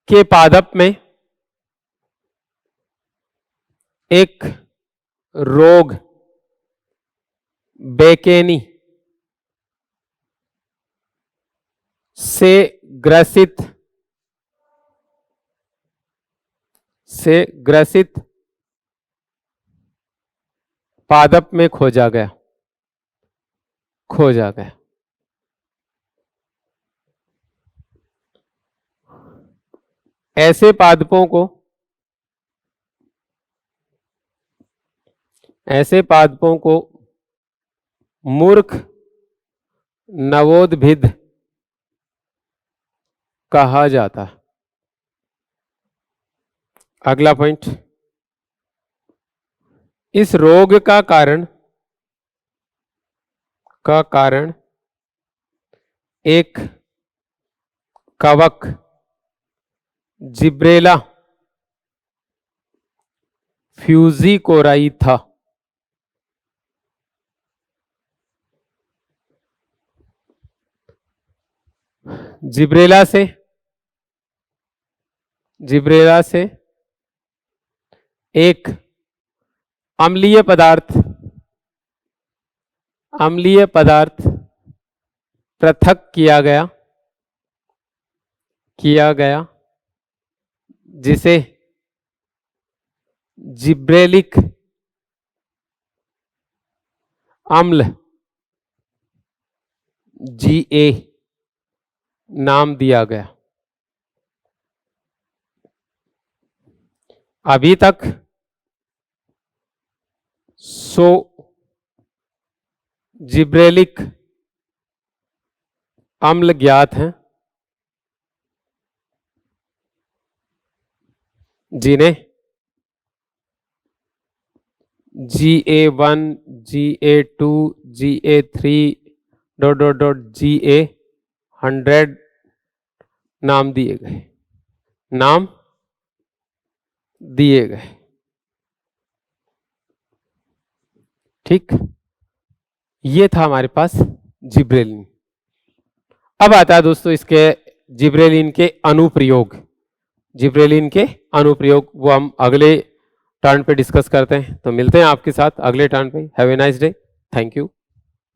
के पादप में एक रोग बेकेनी से ग्रसित पादप में खोजा गया। ऐसे पादपों को मूर्ख नवोद्भिद कहा जाता है। अगला पॉइंट, इस रोग का कारण एक कवक जिब्रेला फ्यूजिकोराई था। जिब्रेला से एक अम्लीय पदार्थ पृथक किया गया जिसे जिब्रेलिक अम्ल GA नाम दिया गया। अभी तक 100 जिब्रेलिक अम्ल ज्ञात हैं जिन्हें GA1, GA2, GA3 ... GA 100 नाम दिए गए। ठीक, ये था हमारे पास जिब्रेलिन। अब आता है दोस्तों इसके जिब्रेलिन के अनुप्रयोग, वो हम अगले टर्न पे डिस्कस करते हैं। तो मिलते हैं आपके साथ अगले टर्न पे। Have a nice day. Thank you.